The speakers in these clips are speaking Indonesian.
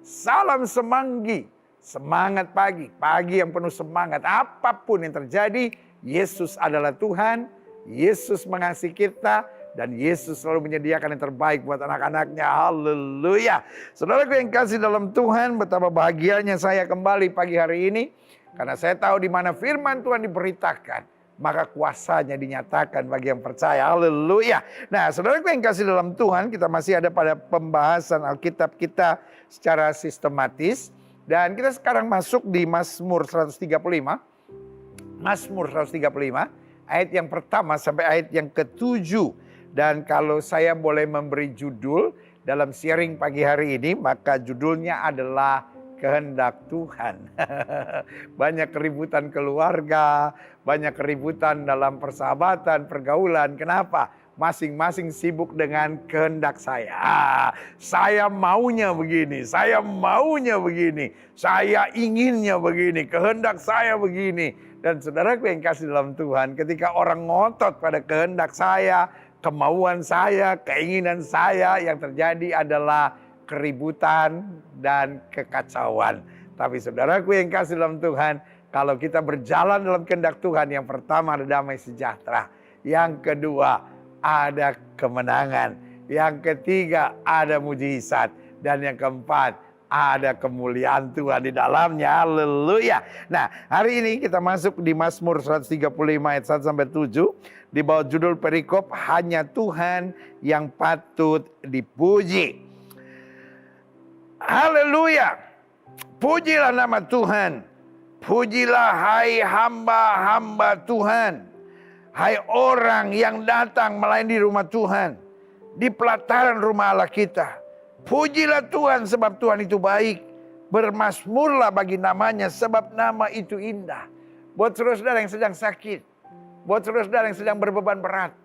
Salam semanggi, semangat pagi, pagi yang penuh semangat. Apapun yang terjadi, Yesus adalah Tuhan, Yesus mengasihi kita, dan Yesus selalu menyediakan yang terbaik buat anak-anaknya. Haleluya. Saudaraku yang kasih dalam Tuhan, betapa bahagianya saya kembali pagi hari ini. Karena saya tahu di mana firman Tuhan diberitakan, maka kuasanya dinyatakan bagi yang percaya. Haleluya. Nah, saudaraku yang kasih dalam Tuhan, kita masih ada pada pembahasan Alkitab kita secara sistematis. Dan kita sekarang masuk di Mazmur 135. Mazmur 135, ayat yang pertama sampai ayat yang ke-7. Dan kalau saya boleh memberi judul dalam sharing pagi hari ini, maka judulnya adalah kehendak Tuhan. Banyak keributan keluarga, banyak keributan dalam persahabatan, pergaulan. Kenapa? Masing-masing sibuk dengan kehendak saya. Saya maunya begini, saya maunya begini, saya inginnya begini, kehendak saya begini. Dan saudaraku yang kasih dalam Tuhan, ketika orang ngotot pada kehendak saya, kemauan saya, keinginan saya, yang terjadi adalah keributan dan kekacauan. Tapi saudaraku yang kasih dalam Tuhan, kalau kita berjalan dalam kehendak Tuhan, yang pertama ada damai sejahtera, yang kedua ada kemenangan, yang ketiga ada mujizat, dan yang keempat ada kemuliaan Tuhan di dalamnya. Haleluya. Nah, hari ini kita masuk di Mazmur 135 ayat 1 sampai 7 di bawah judul perikop hanya Tuhan yang patut dipuji. Haleluya. Pujilah nama Tuhan. Pujilah hai hamba-hamba Tuhan. Hai orang yang datang melayani di rumah Tuhan, di pelataran rumah Allah kita. Pujilah Tuhan sebab Tuhan itu baik. Bermazmurlah bagi namanya sebab nama itu indah. Buat saudara-saudara yang sedang sakit, buat saudara-saudara yang sedang berbeban berat,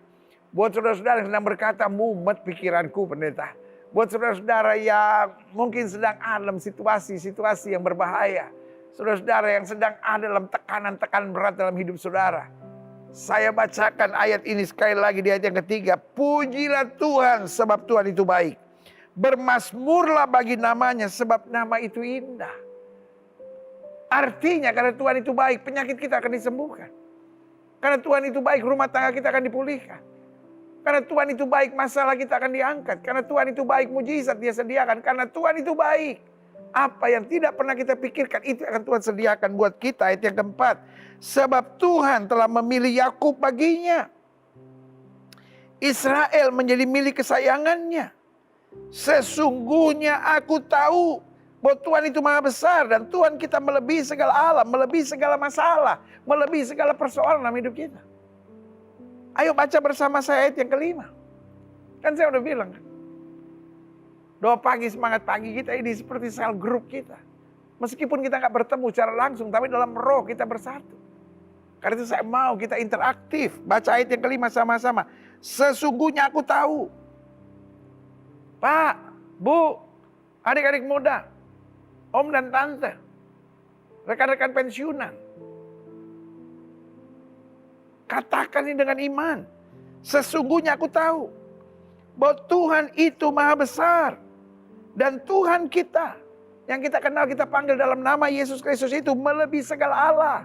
buat saudara-saudara yang sedang berkata, mumet pikiranku pendeta. Buat saudara-saudara yang mungkin sedang ada dalam situasi-situasi yang berbahaya. Saudara-saudara yang sedang ada dalam tekanan-tekanan berat dalam hidup saudara. Saya bacakan ayat ini sekali lagi di ayat yang ketiga. Pujilah Tuhan sebab Tuhan itu baik. Bermazmurlah bagi namanya sebab nama itu indah. Artinya karena Tuhan itu baik, penyakit kita akan disembuhkan. Karena Tuhan itu baik, rumah tangga kita akan dipulihkan. Karena Tuhan itu baik, masalah kita akan diangkat. Karena Tuhan itu baik, mujizat Dia sediakan. Karena Tuhan itu baik. Apa yang tidak pernah kita pikirkan, itu akan Tuhan sediakan buat kita. Ayat yang keempat. Sebab Tuhan telah memilih Yakub baginya. Israel menjadi milik kesayangannya. Sesungguhnya aku tahu bahwa Tuhan itu maha besar. Dan Tuhan kita melebihi segala alam, melebihi segala masalah, melebihi segala persoalan dalam hidup kita. Ayo baca bersama saya ayat yang kelima. Kan saya udah bilang kan. Doa pagi, semangat pagi kita ini seperti sel grup kita. Meskipun kita gak bertemu secara langsung, tapi dalam roh kita bersatu. Karena itu saya mau kita interaktif. Baca ayat yang kelima sama-sama. Sesungguhnya aku tahu. Pak, Bu, adik-adik muda, om dan tante, rekan-rekan pensiunan. Katakan ini dengan iman. Sesungguhnya aku tahu bahwa Tuhan itu maha besar. Dan Tuhan kita, yang kita kenal, kita panggil dalam nama Yesus Kristus itu melebihi segala Allah.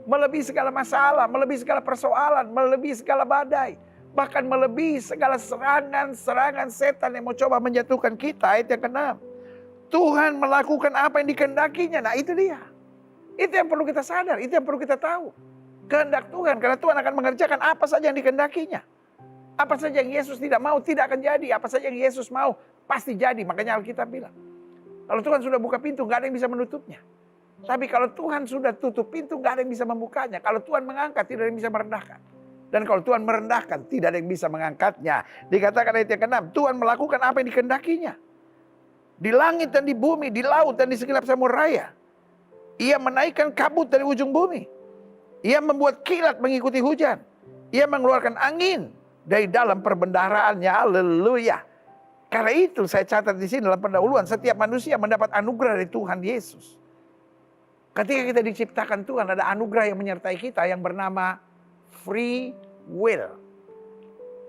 Melebihi segala masalah, melebihi segala persoalan, melebihi segala badai. Bahkan melebihi segala serangan-serangan setan yang mau coba menjatuhkan kita. Ayat yang ke-6. Tuhan melakukan apa yang dikehendakinya. Nah itu dia. Itu yang perlu kita sadar, itu yang perlu kita tahu. Kehendak Tuhan, karena Tuhan akan mengerjakan apa saja yang dikehendakinya. Apa saja yang Yesus tidak mau, tidak akan jadi. Apa saja yang Yesus mau, pasti jadi. Makanya Alkitab bilang, kalau Tuhan sudah buka pintu, gak ada yang bisa menutupnya. Tapi kalau Tuhan sudah tutup pintu, gak ada yang bisa membukanya. Kalau Tuhan mengangkat, tidak ada yang bisa merendahkan. Dan kalau Tuhan merendahkan, tidak ada yang bisa mengangkatnya. Dikatakan ayat yang ke-6, Tuhan melakukan apa yang dikehendakinya. Di langit dan di bumi, di laut dan di segenap samudera raya. Ia menaikkan kabut dari ujung bumi. Ia membuat kilat mengikuti hujan. Ia mengeluarkan angin dari dalam perbendaharaannya. Haleluya. Karena itu saya catat di sini dalam pendahuluan, setiap manusia mendapat anugerah dari Tuhan Yesus. Ketika kita diciptakan Tuhan, ada anugerah yang menyertai kita yang bernama free will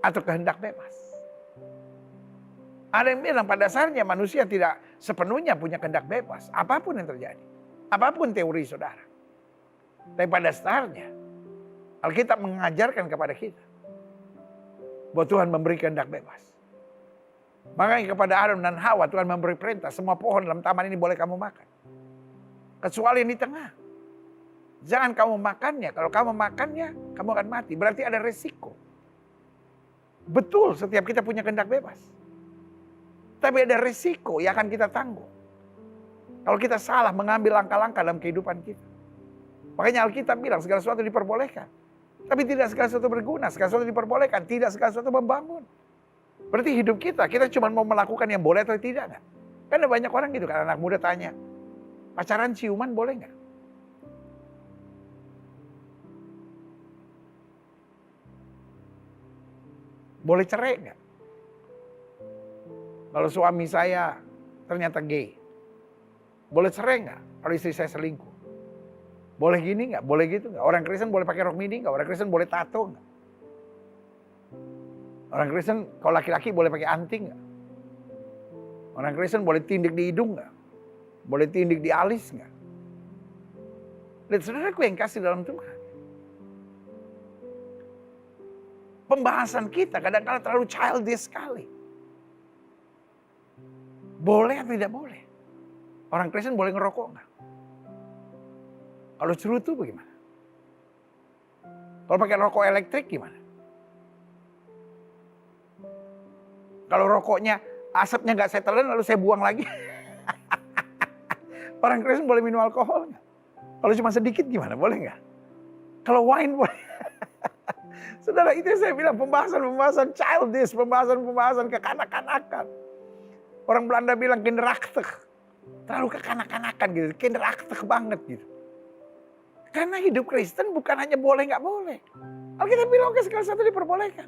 atau kehendak bebas. Ada yang bilang pada dasarnya manusia tidak sepenuhnya punya kehendak bebas. Apapun yang terjadi. Apapun teori saudara. Tapi pada dasarnya, Alkitab mengajarkan kepada kita bahwa Tuhan memberi kehendak bebas. Makanya kepada Adam dan Hawa Tuhan memberi perintah, semua pohon dalam taman ini boleh kamu makan. Kecuali yang di tengah. Jangan kamu makannya. Kalau kamu makannya, kamu akan mati. Berarti ada resiko. Betul, setiap kita punya kehendak bebas. Tapi ada resiko yang akan kita tanggung. Kalau kita salah mengambil langkah-langkah dalam kehidupan kita. Makanya Alkitab bilang segala sesuatu diperbolehkan. Tapi tidak segala sesuatu berguna. Segala sesuatu diperbolehkan, tidak segala sesuatu membangun. Berarti hidup kita cuma mau melakukan yang boleh atau tidak. Kan ada banyak orang gitu kan, anak muda tanya, pacaran ciuman boleh nggak? Boleh cerai nggak? Kalau suami saya ternyata gay, boleh cerai nggak? Kalau istri saya selingkuh, boleh gini nggak? Boleh gitu nggak? Orang Kristen boleh pakai rok mini nggak? Orang Kristen boleh tato nggak? Orang Kristen kalau laki-laki boleh pakai anting nggak? Orang Kristen boleh tindik di hidung nggak? Boleh tindik di alis nggak? Dan saudaraku yang kasih dalam Tuhan. Pembahasan kita kadang-kadang terlalu childish sekali. Boleh atau tidak boleh? Orang Kristen boleh ngerokok nggak? Kalau cerutu bagaimana? Kalau pakai rokok elektrik gimana? Kalau rokoknya asapnya nggak saya telan lalu saya buang lagi. Orang Kristen boleh minum alkohol nggak? Kalau cuma sedikit gimana? Boleh nggak? Kalau wine boleh? Saudara, itu yang saya bilang pembahasan childish, pembahasan kekanak-kanakan. Orang Belanda bilang kinderachtig. Terlalu kekanak-kanakan gitu, kinderachtig banget gitu. Karena hidup Kristen bukan hanya boleh nggak boleh. Alkitab bilang oke, segala sesuatu diperbolehkan.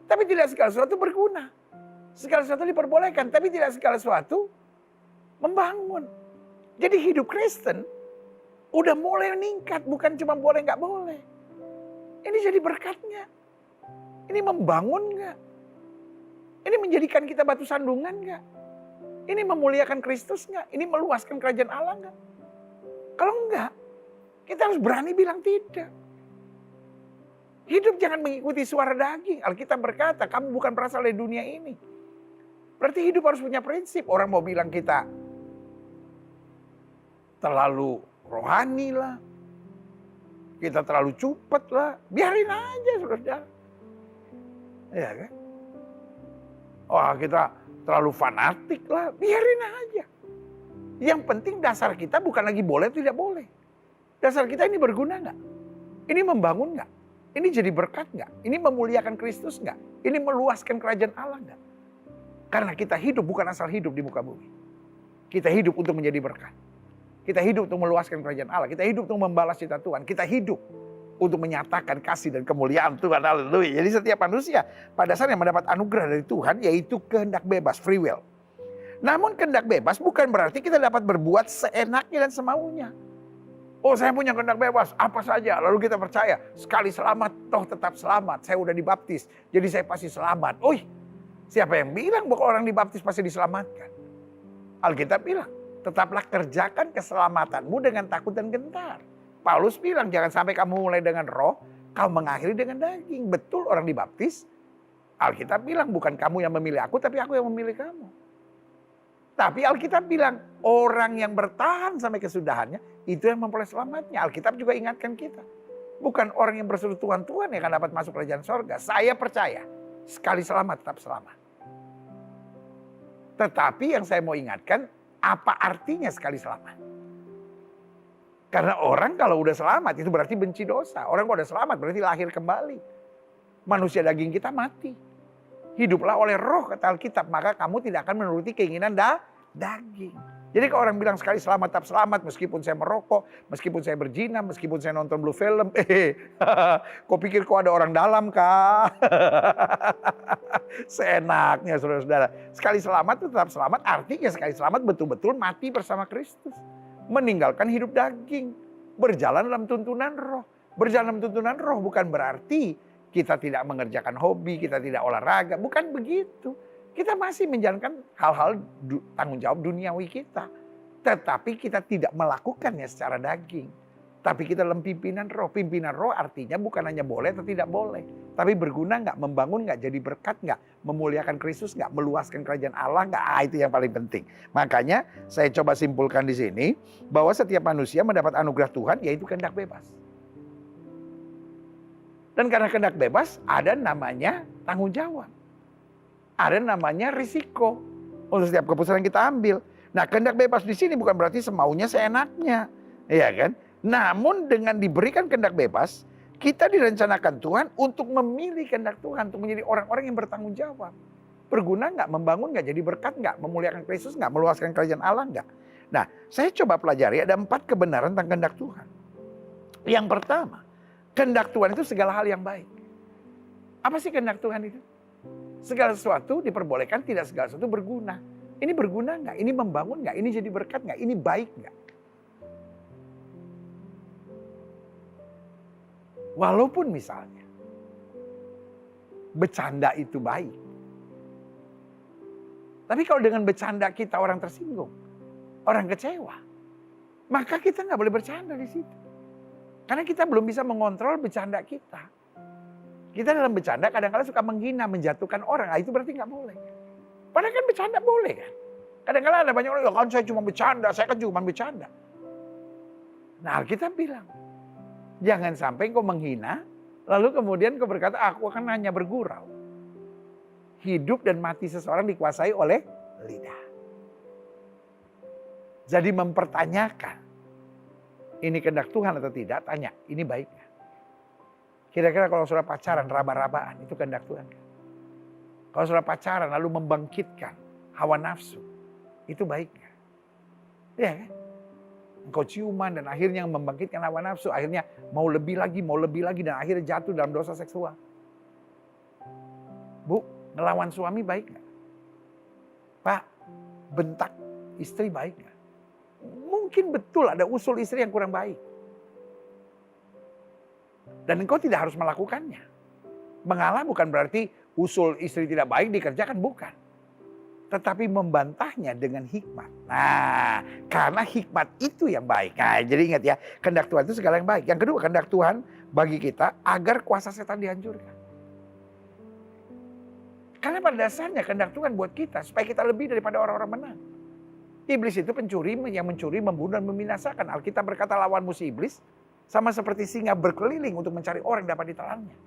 Tapi tidak segala sesuatu berguna. Segala sesuatu diperbolehkan, tapi tidak segala sesuatu membangun. Jadi hidup Kristen udah mulai meningkat, bukan cuma boleh nggak boleh. Ini jadi berkatnya. Ini membangun nggak? Ini menjadikan kita batu sandungan nggak? Ini memuliakan Kristus nggak? Ini meluaskan kerajaan Allah nggak? Kalau enggak, kita harus berani bilang tidak. Hidup jangan mengikuti suara daging. Alkitab berkata, kamu bukan berasal dari dunia ini. Berarti hidup harus punya prinsip. Orang mau bilang kita terlalu rohani lah. Kita terlalu cepet lah. Biarin aja saudara. Iya kan? Wah kita terlalu fanatik lah. Biarin aja. Yang penting dasar kita bukan lagi boleh atau tidak boleh. Dasar kita ini berguna nggak? Ini membangun nggak? Ini jadi berkat nggak? Ini memuliakan Kristus nggak? Ini meluaskan kerajaan Allah nggak? Karena kita hidup bukan asal hidup di muka bumi. Kita hidup untuk menjadi berkat. Kita hidup untuk meluaskan kerajaan Allah. Kita hidup untuk membalas cita Tuhan. Kita hidup untuk menyatakan kasih dan kemuliaan Tuhan. Haleluya. Jadi setiap manusia pada dasarnya mendapat anugerah dari Tuhan, yaitu kehendak bebas, free will. Namun kehendak bebas bukan berarti kita dapat berbuat seenaknya dan semaunya. Oh saya punya kehendak bebas, apa saja. Lalu kita percaya, sekali selamat, toh tetap selamat. Saya udah dibaptis, jadi saya pasti selamat. Siapa yang bilang bahwa orang dibaptis pasti diselamatkan? Alkitab bilang, tetaplah kerjakan keselamatanmu dengan takut dan gentar. Paulus bilang, jangan sampai kamu mulai dengan roh, kamu mengakhiri dengan daging. Betul orang dibaptis, Alkitab bilang bukan kamu yang memilih aku, tapi aku yang memilih kamu. Tapi Alkitab bilang, orang yang bertahan sampai kesudahannya, itu yang memperoleh selamatnya. Alkitab juga ingatkan kita. Bukan orang yang berseru Tuhan yang akan dapat masuk kerajaan sorga. Saya percaya, sekali selamat tetap selamat. Tetapi yang saya mau ingatkan, apa artinya sekali selamat? Karena orang kalau udah selamat itu berarti benci dosa. Orang kalau udah selamat berarti lahir kembali. Manusia daging kita mati. Hiduplah oleh roh kata Alkitab. Maka kamu tidak akan menuruti keinginan daging. Jadi kalau orang bilang sekali selamat tetap selamat. Meskipun saya merokok, meskipun saya berzina, meskipun saya nonton blue film. Kau pikir kok ada orang dalam kah? Seenaknya saudara-saudara. Sekali selamat tetap selamat. Artinya sekali selamat betul-betul mati bersama Kristus. Meninggalkan hidup daging. Berjalan dalam tuntunan roh. Berjalan dalam tuntunan roh bukan berarti kita tidak mengerjakan hobi, kita tidak olahraga. Bukan begitu. Kita masih menjalankan hal-hal tanggung jawab duniawi kita. Tetapi kita tidak melakukannya secara daging. Tapi kita dalam pimpinan roh. Pimpinan roh artinya bukan hanya boleh atau tidak boleh. Tapi berguna nggak, membangun nggak, jadi berkat nggak, memuliakan Kristus nggak, meluaskan kerajaan Allah nggak. Itu yang paling penting. Makanya saya coba simpulkan di sini bahwa setiap manusia mendapat anugerah Tuhan yaitu kehendak bebas. Dan karena kehendak bebas ada namanya tanggung jawab. Ada namanya risiko untuk setiap keputusan yang kita ambil. Nah, kehendak bebas di sini bukan berarti semaunya seenaknya. Iya kan? Namun dengan diberikan kehendak bebas, kita direncanakan Tuhan untuk memilih kehendak Tuhan. Untuk menjadi orang-orang yang bertanggung jawab. Berguna nggak, membangun nggak, jadi berkat nggak, memuliakan Kristus nggak, meluaskan kerajaan Allah nggak. Nah, saya coba pelajari ada 4 kebenaran tentang kehendak Tuhan. Yang pertama, kehendak Tuhan itu segala hal yang baik. Apa sih kehendak Tuhan itu? Segala sesuatu diperbolehkan, tidak segala sesuatu berguna. Ini berguna nggak? Ini membangun nggak? Ini jadi berkat nggak? Ini baik nggak? Walaupun misalnya bercanda itu baik. Tapi kalau dengan bercanda kita orang tersinggung, orang kecewa, maka kita nggak boleh bercanda di situ. Karena kita belum bisa mengontrol bercanda kita. Kita dalam bercanda kadang-kadang suka menghina, menjatuhkan orang. Itu berarti nggak boleh. Padahal kan bercanda boleh kan. Kadang-kadang ada banyak orang, ya kan saya cuma bercanda, saya kan cuma bercanda. Nah, Alkitab bilang, jangan sampai kau menghina, lalu kemudian kau berkata, aku akan hanya bergurau. Hidup dan mati seseorang dikuasai oleh lidah. Jadi mempertanyakan, ini kehendak Tuhan atau tidak, tanya, ini baik gak? Kira-kira kalau saudara pacaran, raba-rabaan, itu kehendak Tuhan kan? Kalau saudara pacaran lalu membangkitkan hawa nafsu, itu baik gak? Iya kan? Engkau ciuman dan akhirnya membangkitkan hawa nafsu, akhirnya mau lebih lagi, dan akhirnya jatuh dalam dosa seksual. Bu, ngelawan suami baik gak? Pak, bentak istri baik gak? Mungkin betul ada usul istri yang kurang baik. Dan engkau tidak harus melakukannya. Mengalah bukan berarti usul istri tidak baik dikerjakan, bukan. Tetapi membantahnya dengan hikmat. Nah, karena hikmat itu yang baik. Nah, jadi ingat ya, kehendak Tuhan itu segala yang baik. Yang kedua, kehendak Tuhan bagi kita agar kuasa setan dihancurkan. Karena pada dasarnya kehendak Tuhan buat kita supaya kita lebih daripada orang-orang menang. Iblis itu pencuri yang mencuri, membunuh dan membinasakan. Alkitab berkata lawan musuh iblis sama seperti singa berkeliling untuk mencari orang yang dapat ditelannya.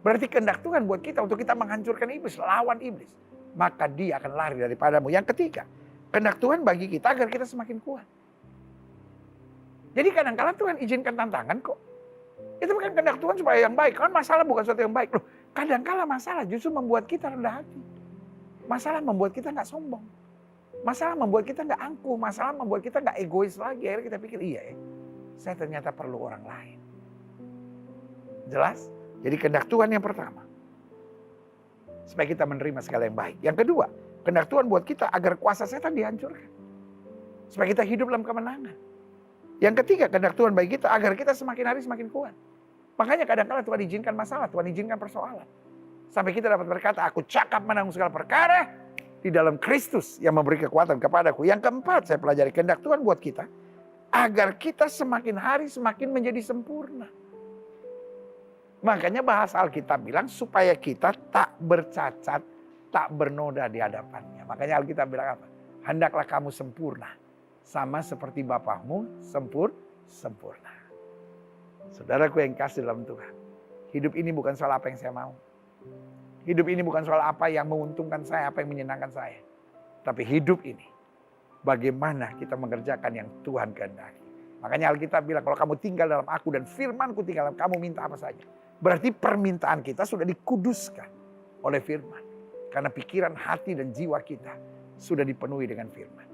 Berarti kehendak Tuhan buat kita untuk kita menghancurkan iblis, lawan iblis. Maka dia akan lari daripadamu. Yang ketiga, kehendak Tuhan bagi kita agar kita semakin kuat. Jadi kadang-kadang Tuhan izinkan tantangan kok. Itu bukan kehendak Tuhan supaya yang baik. Kan masalah bukan sesuatu yang baik. Loh, kadang-kadang masalah justru membuat kita rendah hati. Masalah membuat kita nggak sombong. Masalah membuat kita nggak angkuh. Masalah membuat kita nggak egois lagi. Akhirnya kita pikir, iya ya, saya ternyata perlu orang lain. Jelas? Jadi kehendak Tuhan yang pertama. Supaya kita menerima segala yang baik. Yang kedua, kehendak Tuhan buat kita agar kuasa setan dihancurkan. Supaya kita hidup dalam kemenangan. Yang ketiga, kehendak Tuhan bagi kita agar kita semakin hari semakin kuat. Makanya kadang-kadang Tuhan izinkan masalah, Tuhan izinkan persoalan. Sampai kita dapat berkata, aku cakap menanggung segala perkara di dalam Kristus yang memberi kekuatan kepadaku. Yang keempat, saya pelajari kehendak Tuhan buat kita agar kita semakin hari semakin menjadi sempurna. Makanya bahasa Alkitab bilang supaya kita tak bercacat, tak bernoda di hadapannya. Makanya Alkitab bilang apa? Hendaklah kamu sempurna. Sama seperti Bapakmu sempurna. Saudaraku yang kasih dalam Tuhan. Hidup ini bukan soal apa yang saya mau. Hidup ini bukan soal apa yang menguntungkan saya, apa yang menyenangkan saya. Tapi hidup ini, bagaimana kita mengerjakan yang Tuhan kehendaki. Makanya Alkitab bilang, kalau kamu tinggal dalam aku dan firman-Ku tinggal dalam kamu, minta apa saja. Berarti permintaan kita sudah dikuduskan oleh firman. Karena pikiran, hati, dan jiwa kita sudah dipenuhi dengan firman.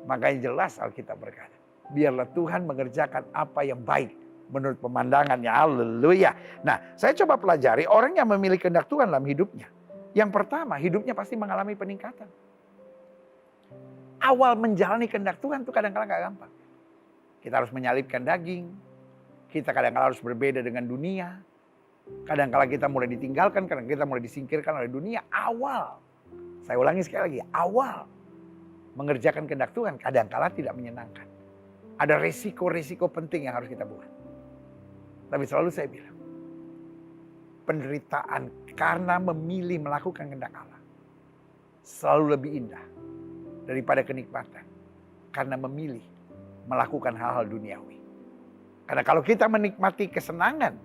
Makanya jelas Alkitab berkata, biarlah Tuhan mengerjakan apa yang baik menurut pemandangannya. Haleluya. Nah, saya coba pelajari orang yang memilih kehendak Tuhan dalam hidupnya. Yang pertama, hidupnya pasti mengalami peningkatan. Awal menjalani kehendak Tuhan itu kadang-kadang gak gampang. Kita harus menyalipkan daging. Kita kadang-kadang harus berbeda dengan dunia. Kadang-kadang kita mulai ditinggalkan, kadang kita mulai disingkirkan oleh dunia. Awal Saya ulangi sekali lagi, awal mengerjakan kehendak Tuhan kadangkala tidak menyenangkan. Ada resiko-resiko penting yang harus kita buat. Tapi selalu saya bilang, penderitaan karena memilih melakukan kehendak Allah selalu lebih indah daripada kenikmatan karena memilih melakukan hal-hal duniawi. Karena kalau kita menikmati kesenangan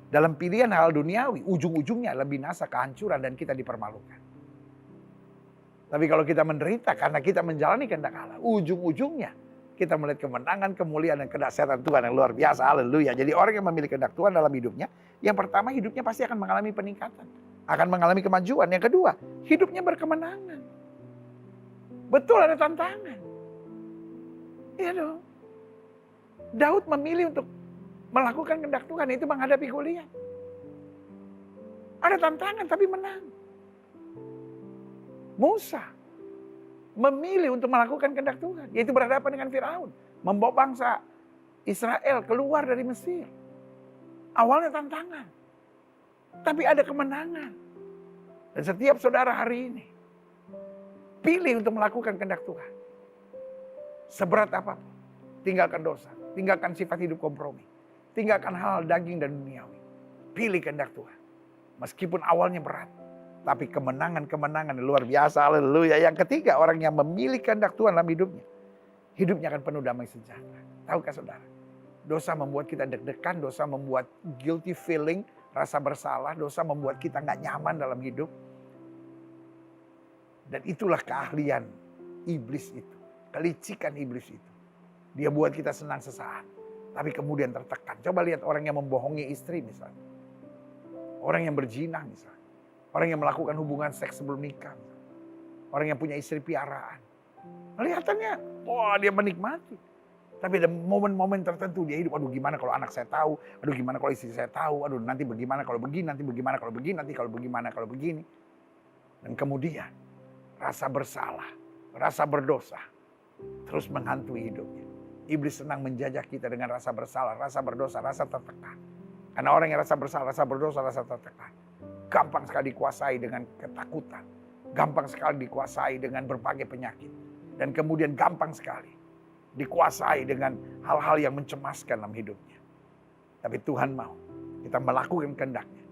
dalam pilihan hal duniawi, ujung-ujungnya adalah binasa, kehancuran, dan kita dipermalukan. Tapi kalau kita menderita karena kita menjalani kehendak Allah, ujung-ujungnya kita melihat kemenangan, kemuliaan, dan kedahsyatan Tuhan yang luar biasa. Haleluya. Jadi orang yang memilih kehendak Tuhan dalam hidupnya, yang pertama hidupnya pasti akan mengalami peningkatan. Akan mengalami kemajuan. Yang kedua, hidupnya berkemenangan. Betul ada tantangan. Iya dong. Daud memilih untuk melakukan kehendak Tuhan, itu menghadapi Goliat. Ada tantangan tapi menang. Musa memilih untuk melakukan kehendak Tuhan, yaitu berhadapan dengan Firaun, membawa bangsa Israel keluar dari Mesir. Awalnya tantangan, tapi ada kemenangan. Dan setiap saudara hari ini pilih untuk melakukan kehendak Tuhan. Seberat apapun, tinggalkan dosa, tinggalkan sifat hidup kompromi, tinggalkan hal daging dan duniawi. Pilih kehendak Tuhan. Meskipun awalnya berat, tapi kemenangan-kemenangan luar biasa. Haleluya. Yang ketiga, orang yang memilih kehendak Tuhan dalam hidupnya, hidupnya akan penuh damai sejahtera. Tahukah saudara? Dosa membuat kita deg-degan, dosa membuat guilty feeling, rasa bersalah, dosa membuat kita nggak nyaman dalam hidup. Dan itulah keahlian iblis itu, kelicikan iblis itu. Dia buat kita senang sesaat, tapi kemudian tertekan. Coba lihat orang yang membohongi istri misalnya. Orang yang berzina misalnya. Orang yang melakukan hubungan seks sebelum nikah. Orang yang punya istri piaraan. Kelihatannya, wah dia menikmati. Tapi ada momen-momen tertentu dia hidup, aduh gimana kalau anak saya tahu, aduh gimana kalau istri saya tahu, aduh nanti bagaimana kalau begini, nanti bagaimana kalau begini, nanti kalau bagaimana kalau begini. Dan kemudian rasa bersalah, rasa berdosa terus menghantui hidupnya. Iblis senang menjajah kita dengan rasa bersalah, rasa berdosa, rasa tertekan. Karena orang yang rasa bersalah, rasa berdosa, rasa tertekan, gampang sekali dikuasai dengan ketakutan. Gampang sekali dikuasai dengan berbagai penyakit. Dan kemudian gampang sekali dikuasai dengan hal-hal yang mencemaskan dalam hidupnya. Tapi Tuhan mau kita melakukan kehendak-Nya.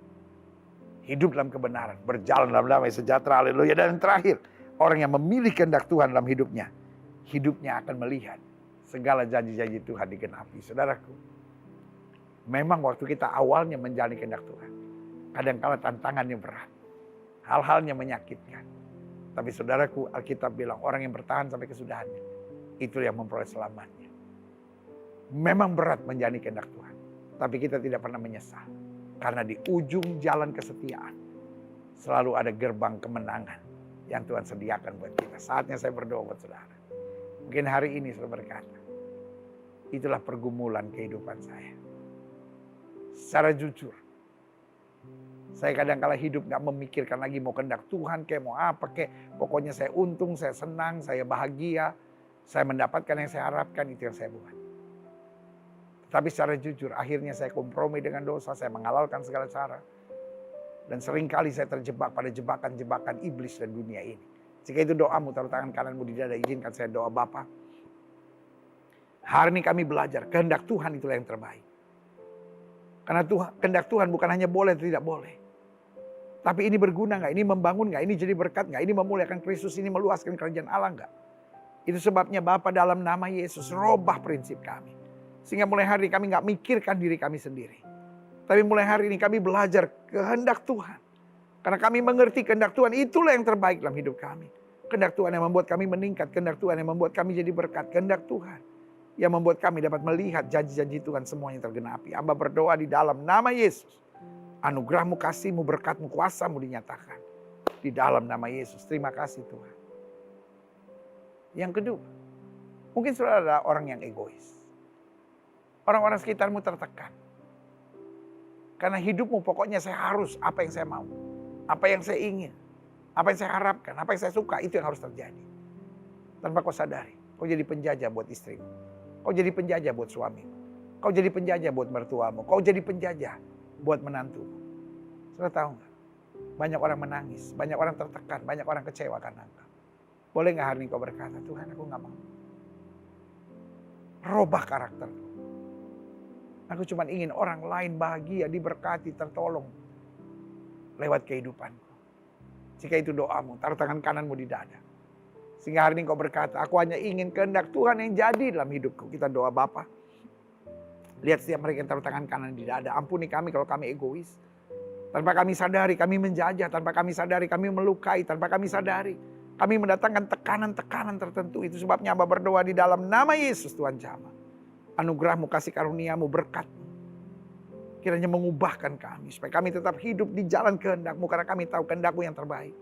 Hidup dalam kebenaran, berjalan dalam damai sejahtera. Haleluya. Dan terakhir, orang yang memilih kehendak Tuhan dalam hidupnya, hidupnya akan melihat segala janji-janji Tuhan digenapi. Saudaraku, memang waktu kita awalnya menjalani kehendak Tuhan, kadang-kala tantangannya berat. Hal-halnya menyakitkan. Tapi saudaraku, Alkitab bilang orang yang bertahan sampai kesudahannya, itu yang memperoleh selamatnya. Memang berat menjalani kehendak Tuhan. Tapi kita tidak pernah menyesal. Karena di ujung jalan kesetiaan, selalu ada gerbang kemenangan yang Tuhan sediakan buat kita. Saatnya saya berdoa buat saudara. Mungkin hari ini saudara berkata, itulah pergumulan kehidupan saya. Secara jujur, saya kadang-kala hidup gak memikirkan lagi mau kehendak Tuhan, kayak mau apa, kayak pokoknya saya untung, saya senang, saya bahagia, saya mendapatkan yang saya harapkan, itu yang saya buat. Tapi secara jujur, akhirnya saya kompromi dengan dosa, saya menghalalkan segala cara. Dan seringkali saya terjebak pada jebakan-jebakan iblis dan dunia ini. Jika itu doamu, taruh tangan kananmu di dada, izinkan saya doa Bapa. Hari ini kami belajar, kehendak Tuhan itulah yang terbaik. Karena Tuhan, kehendak Tuhan bukan hanya boleh atau tidak boleh. Tapi ini berguna gak? Ini membangun gak? Ini jadi berkat gak? Ini memuliakan Kristus, ini meluaskan kerajaan Allah gak? Itu sebabnya Bapa dalam nama Yesus, robah prinsip kami. Sehingga mulai hari ini kami gak mikirkan diri kami sendiri. Tapi mulai hari ini kami belajar kehendak Tuhan. Karena kami mengerti kehendak Tuhan itulah yang terbaik dalam hidup kami. Kehendak Tuhan yang membuat kami meningkat. Kehendak Tuhan yang membuat kami jadi berkat. Kehendak Tuhan yang membuat kami dapat melihat janji-janji Tuhan semuanya tergenapi. Hamba berdoa di dalam nama Yesus. Anugerahmu, kasihmu, berkatmu, kuasamu dinyatakan. Di dalam nama Yesus. Terima kasih Tuhan. Yang kedua, mungkin saudara adalah orang yang egois. Orang-orang sekitarmu tertekan. Karena hidupmu pokoknya saya harus apa yang saya mau. Apa yang saya ingin. Apa yang saya harapkan. Apa yang saya suka. Itu yang harus terjadi. Tanpa kau sadari. Kau jadi penjajah buat istrimu. Kau jadi penjajah buat suamimu. Kau jadi penjajah buat mertuamu. Kau jadi penjajah buat menantumu. Saudara tahu gak? Banyak orang menangis, banyak orang tertekan, banyak orang kecewa karena Engkau. Boleh gak hari ini kau berkata, Tuhan aku gak mau. Robah karakterku. Aku cuma ingin orang lain bahagia, diberkati, tertolong lewat kehidupanku. Jika itu doamu, taruh tangan kananmu di dada. Sehingga hari ini kau berkata, aku hanya ingin kehendak Tuhan yang jadi dalam hidupku. Kita doa Bapa. Lihat setiap mereka yang taruh tangan kanan di dada. Ampuni kami kalau kami egois. Tanpa kami sadari, kami menjajah. Tanpa kami sadari, kami melukai. Tanpa kami sadari, kami mendatangkan tekanan-tekanan tertentu. Itu sebabnya Hamba berdoa di dalam nama Yesus Tuhan jamah. Anugerah-Mu, kasih karunia-Mu, berkat-Mu. Kiranya mengubahkan kami. Supaya kami tetap hidup di jalan kehendak-Mu. Karena kami tahu kehendak-Mu yang terbaik.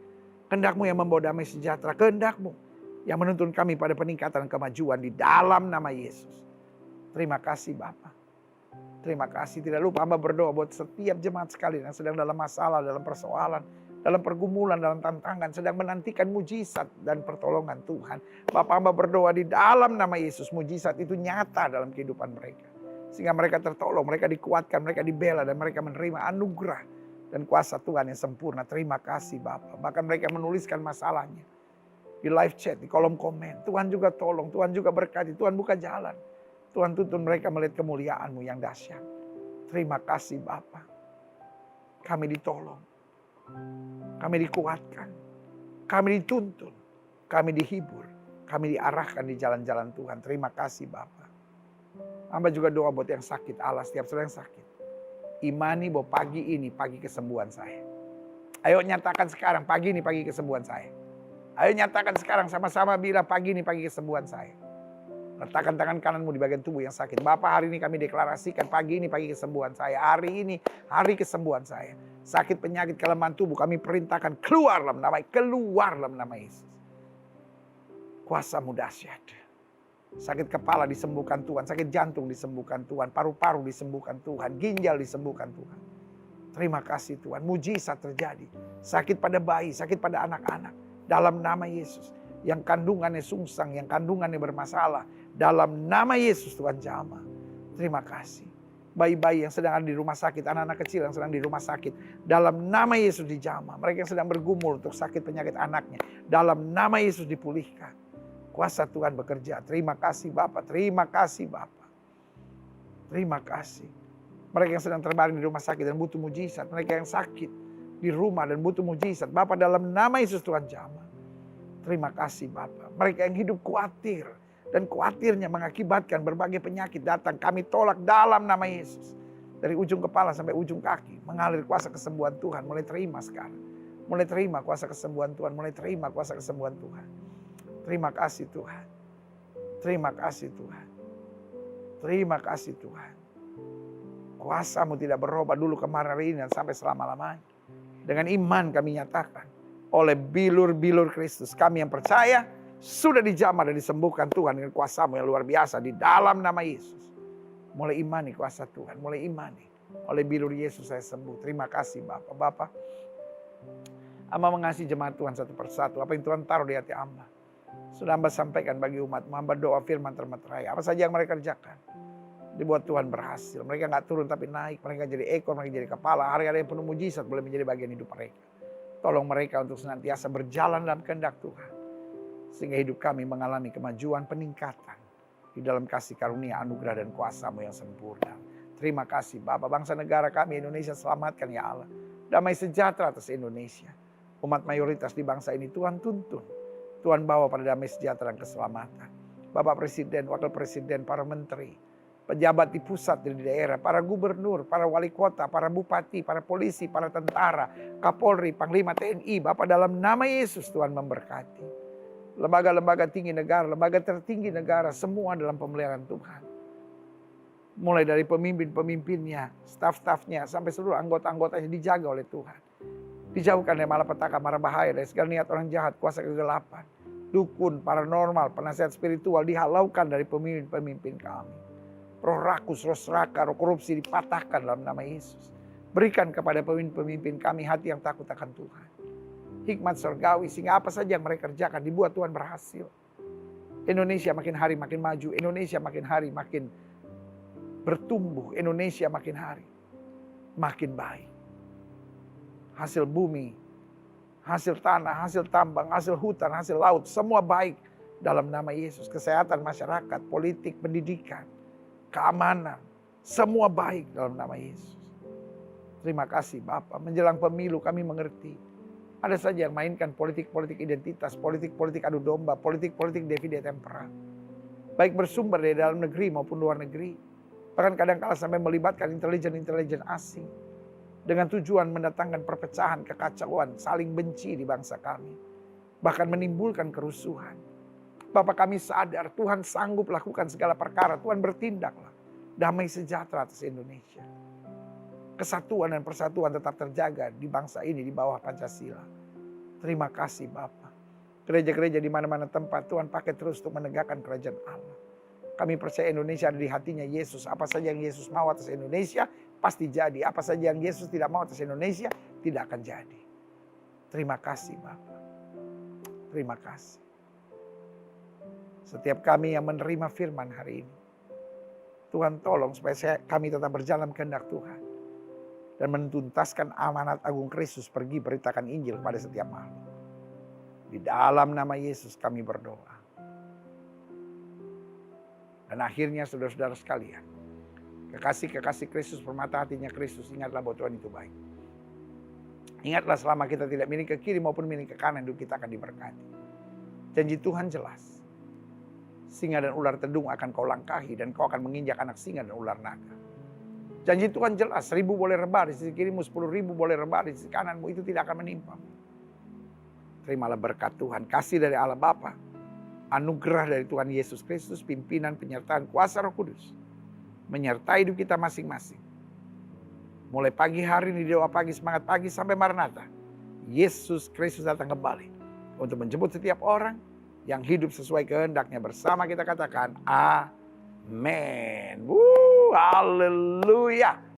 Kehendak-Mu yang membawa damai sejahtera. Kehendak-Mu yang menuntun kami pada peningkatan kemajuan di dalam nama Yesus. Terima kasih Bapa. Terima kasih. Tidak lupa Hamba berdoa buat setiap jemaat sekalian yang sedang dalam masalah, dalam persoalan, dalam pergumulan, dalam tantangan, sedang menantikan mujizat dan pertolongan Tuhan. Bapak Hamba berdoa di dalam nama Yesus, mujizat itu nyata dalam kehidupan mereka. Sehingga mereka tertolong, mereka dikuatkan, mereka dibela, dan mereka menerima anugerah dan kuasa Tuhan yang sempurna. Terima kasih Bapak. Bahkan mereka menuliskan masalahnya di live chat, di kolom komen. Tuhan juga tolong, Tuhan juga berkati, Tuhan buka jalan. Tuhan tuntun mereka melihat kemuliaan-Mu yang dahsyat. Terima kasih Bapa. Kami ditolong. Kami dikuatkan. Kami dituntun. Kami dihibur. Kami diarahkan di jalan-jalan Tuhan. Terima kasih Bapa. Hamba juga doa buat yang sakit Allah. Setiap saudara yang sakit. Imani bahwa pagi ini pagi kesembuhan saya. Ayo nyatakan sekarang pagi ini pagi kesembuhan saya. Ayo nyatakan sekarang sama-sama bilang pagi ini pagi kesembuhan saya. Letakkan tangan kananmu di bagian tubuh yang sakit. Bapak, hari ini kami deklarasikan pagi ini pagi kesembuhan saya. Hari ini hari kesembuhan saya. Sakit, penyakit, kelemahan tubuh kami perintahkan keluar dalam nama Yesus. Kuasa-Mu dahsyat. Sakit kepala disembuhkan Tuhan. Sakit jantung disembuhkan Tuhan. Paru-paru disembuhkan Tuhan. Ginjal disembuhkan Tuhan. Terima kasih Tuhan. Mujizat terjadi. Sakit pada bayi, sakit pada anak-anak. Dalam nama Yesus. Yang kandungannya sungsang, yang kandungannya bermasalah. Dalam nama Yesus Tuhan jamah. Terima kasih. Bayi-bayi yang sedang ada di rumah sakit, anak-anak kecil yang sedang di rumah sakit. Dalam nama Yesus dijamah. Mereka yang sedang bergumul untuk sakit penyakit anaknya. Dalam nama Yesus dipulihkan. Kuasa Tuhan bekerja. Terima kasih Bapak. Terima kasih Bapak. Terima kasih. Mereka yang sedang terbaring di rumah sakit dan butuh mujizat. Mereka yang sakit di rumah dan butuh mujizat. Bapak dalam nama Yesus Tuhan jamah. Terima kasih Bapak. Mereka yang hidup khawatir. Dan khawatirnya mengakibatkan berbagai penyakit datang. Kami tolak dalam nama Yesus. Dari ujung kepala sampai ujung kaki. Mengalir kuasa kesembuhan Tuhan. Mulai terima sekarang. Mulai terima kuasa kesembuhan Tuhan. Mulai terima kuasa kesembuhan Tuhan. Terima kasih Tuhan. Terima kasih Tuhan. Terima kasih Tuhan. Kuasa-Mu tidak berubah dulu kemarin hari ini dan sampai selama-lamanya. Dengan iman kami nyatakan. Oleh bilur-bilur Kristus. Kami yang percaya sudah dijamah dan disembuhkan Tuhan dengan kuasa-Mu yang luar biasa di dalam nama Yesus. Mulai imani kuasa Tuhan. Mulai imani. Oleh bilur Yesus saya sembuh. Terima kasih Bapak. Bapak. Hamba mengasihi jemaat Tuhan satu persatu. Apa yang Tuhan taruh di hati hamba. Sudah hamba sampaikan bagi umat. Hamba doa firman termeterai. Apa saja yang mereka kerjakan. Dibuat Tuhan berhasil. Mereka gak turun tapi naik. Mereka jadi ekor, mereka jadi kepala. Hari-hari yang penuh mujizat boleh menjadi bagian hidup mereka. Tolong mereka untuk senantiasa berjalan dalam kehendak Tuhan. Sehingga hidup kami mengalami kemajuan, peningkatan. Di dalam kasih karunia, anugerah dan kuasa-Mu yang sempurna. Terima kasih Bapak. Bangsa negara kami Indonesia selamatkan ya Allah. Damai sejahtera atas Indonesia. Umat mayoritas di bangsa ini Tuhan tuntun. Tuhan bawa pada damai sejahtera dan keselamatan. Bapak Presiden, Wakil Presiden, para menteri. Pejabat di pusat dan di daerah. Para gubernur, para wali kota, para bupati, para polisi, para tentara. Kapolri, Panglima TNI. Bapak dalam nama Yesus Tuhan memberkati. Lembaga-lembaga tinggi negara, lembaga tertinggi negara, semua dalam pemeliharaan Tuhan. Mulai dari pemimpin-pemimpinnya, staf-stafnya, sampai seluruh anggota-anggotanya dijaga oleh Tuhan. Dijauhkan dari malapetaka, mara bahaya, dari segala niat orang jahat, kuasa kegelapan. Dukun, paranormal, penasihat spiritual dihalaukan dari pemimpin-pemimpin kami. Roh rakus, roh serakah, roh korupsi dipatahkan dalam nama Yesus. Berikan kepada pemimpin-pemimpin kami hati yang takut akan Tuhan. Hikmat surgawi sehingga apa saja yang mereka kerjakan dibuat Tuhan berhasil. Indonesia makin hari makin maju. Indonesia makin hari makin bertumbuh. Indonesia makin hari makin baik. Hasil bumi hasil tanah, hasil tambang, hasil hutan, hasil laut, semua baik dalam nama Yesus. Kesehatan masyarakat, politik, pendidikan, keamanan, semua baik dalam nama Yesus. Terima kasih Bapa. Menjelang pemilu kami mengerti. Ada saja yang mainkan politik-politik identitas, politik-politik adu domba, politik-politik divide tempera. Baik bersumber dari dalam negeri maupun luar negeri. Bahkan kadang-kala sampai melibatkan intelijen-intelijen asing. Dengan tujuan mendatangkan perpecahan, kekacauan, saling benci di bangsa kami. Bahkan menimbulkan kerusuhan. Bapak kami sadar Tuhan sanggup lakukan segala perkara. Tuhan bertindaklah. Damai sejahtera atas Indonesia. Kesatuan dan persatuan tetap terjaga di bangsa ini di bawah Pancasila. Terima kasih Bapak. Gereja-gereja di mana-mana tempat Tuhan pakai terus untuk menegakkan kerajaan Allah. Kami percaya Indonesia ada di hatinya Yesus. Apa saja yang Yesus mau atas Indonesia pasti jadi. Apa saja yang Yesus tidak mau atas Indonesia tidak akan jadi. Terima kasih Bapak. Terima kasih. Setiap kami yang menerima firman hari ini. Tuhan tolong supaya kami tetap berjalan kehendak Tuhan. Dan menuntaskan amanat agung Kristus pergi beritakan Injil kepada setiap makhluk. Di dalam nama Yesus kami berdoa. Dan akhirnya saudara-saudara sekalian. Kekasih-kekasih Kristus, permata hatinya Kristus, ingatlah bahwa Tuhan itu baik. Ingatlah selama kita tidak miring ke kiri maupun miring ke kanan, hidup kita akan diberkati. Janji Tuhan jelas. Singa dan ular tedung akan kau langkahi dan kau akan menginjak anak singa dan ular naga. Janji Tuhan jelas, 1.000 boleh rebah di sisi kirimu, 10.000 boleh rebah di sisi kananmu, itu tidak akan menimpa. Terimalah berkat Tuhan, kasih dari Allah Bapa, anugerah dari Tuhan Yesus Kristus, pimpinan, penyertaan, kuasa Roh Kudus, menyertai hidup kita masing-masing. Mulai pagi hari ini, doa pagi, semangat pagi, sampai Maranatha. Yesus Kristus datang kembali untuk menjemput setiap orang yang hidup sesuai kehendaknya. Bersama kita katakan, amin. Haleluya.